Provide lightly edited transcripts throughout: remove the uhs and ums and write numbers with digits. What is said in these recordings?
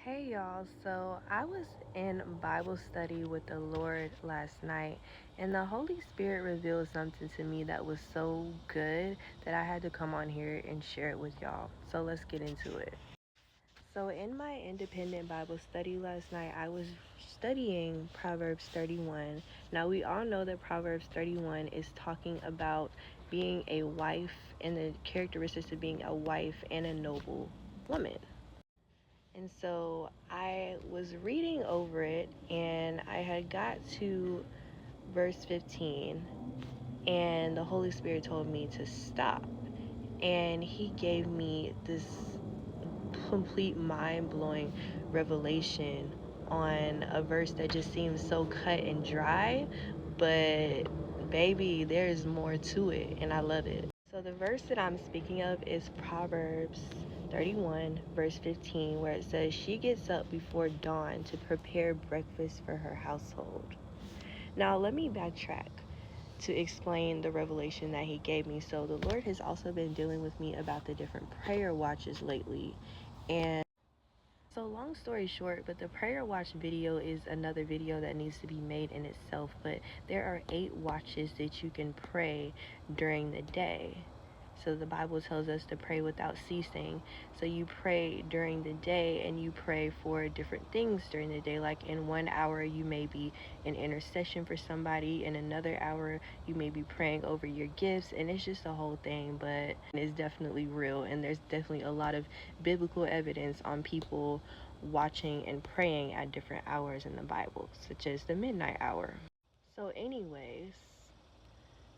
Hey y'all, so I was in Bible study with the Lord last night, and the Holy Spirit revealed something to me that was so good that I had to come on here and share it with y'all. So let's get into it. So, in my independent Bible study last night, I was studying Proverbs 31. Now, we all know that Proverbs 31 is talking about being a wife and the characteristics of being a wife and a noble woman. And so I was reading over it and I had got to verse 15, and the Holy Spirit told me to stop. And He gave me this complete mind blowing revelation on a verse that just seems so cut and dry, but baby, there's more to it, and I love it. So, the verse that I'm speaking of is Proverbs 31, verse 15, where it says, "She gets up before dawn to prepare breakfast for her household." Now, let me backtrack to explain the revelation that He gave me. So, the Lord has also been dealing with me about the different prayer watches lately. And so, long story short, but the prayer watch video is another video that needs to be made in itself. But there are 8 watches that you can pray during the day. So the Bible tells us to pray without ceasing. So you pray during the day and you pray for different things during the day. Like in 1 hour, you may be in intercession for somebody. In another hour, you may be praying over your gifts. And it's just a whole thing, but it's definitely real. And there's definitely a lot of biblical evidence on people watching and praying at different hours in the Bible, such as the midnight hour. So, anyways,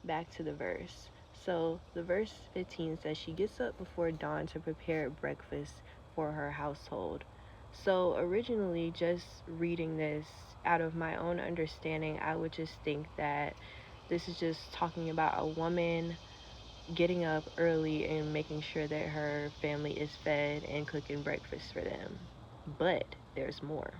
back to the verse. So the verse 15 says she gets up before dawn to prepare breakfast for her household. So originally, just reading this out of my own understanding, I would just think that this is just talking about a woman getting up early and making sure that her family is fed and cooking breakfast for them. But there's more.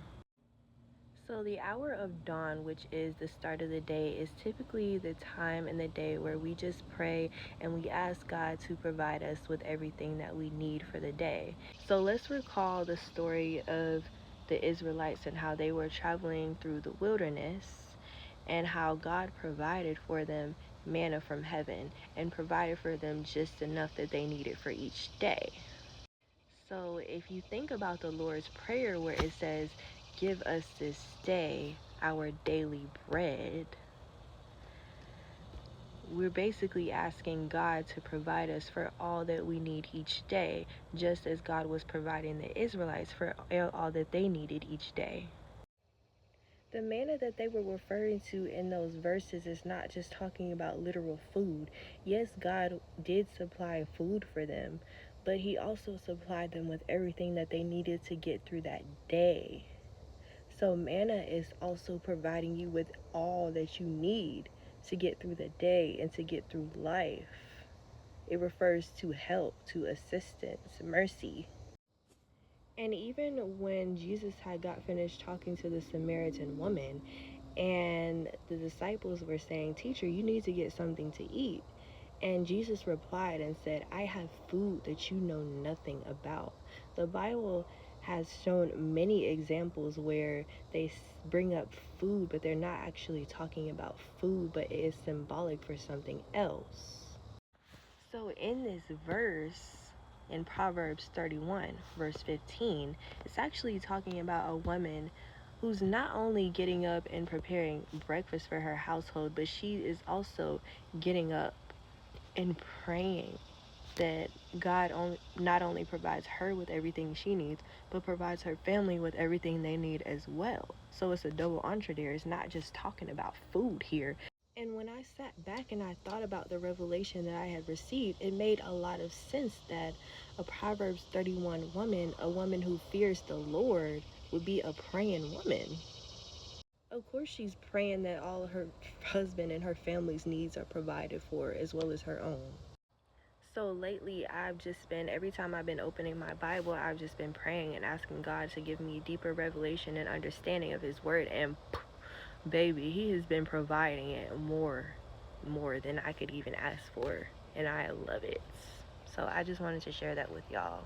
So, the hour of dawn, which is the start of the day, is typically the time in the day where we just pray and we ask God to provide us with everything that we need for the day. So, let's recall the story of the Israelites and how they were traveling through the wilderness and how God provided for them manna from heaven and provided for them just enough that they needed for each day. So if you think about the Lord's Prayer where it says, "Give us this day our daily bread," we're basically asking God to provide us for all that we need each day, just as God was providing the Israelites for all that they needed each day. The manna that they were referring to in those verses is not just talking about literal food. Yes, God did supply food for them, but He also supplied them with everything that they needed to get through that day. So, manna is also providing you with all that you need to get through the day and to get through life. It refers to help, to assistance, mercy. And even when Jesus had got finished talking to the Samaritan woman, and the disciples were saying, "Teacher, you need to get something to eat." And Jesus replied and said, "I have food that you know nothing about." The Bible has shown many examples where they bring up food, but they're not actually talking about food, but it is symbolic for something else. So in this verse, in Proverbs 31, verse 15, it's actually talking about a woman who's not only getting up and preparing breakfast for her household, but she is also getting up and praying that not only provides her with everything she needs, but provides her family with everything they need as well. So it's a double entendre there. It's not just talking about food here. And when I sat back and I thought about the revelation that I had received, it made a lot of sense that a Proverbs 31 woman, a woman who fears the Lord, would be a praying woman. Of course, she's praying that all her husband and her family's needs are provided for, as well as her own. So lately, I've just been, every time I've been opening my Bible, I've just been praying and asking God to give me deeper revelation and understanding of His Word. And baby, He has been providing it more than I could even ask for. And I love it. So I just wanted to share that with y'all.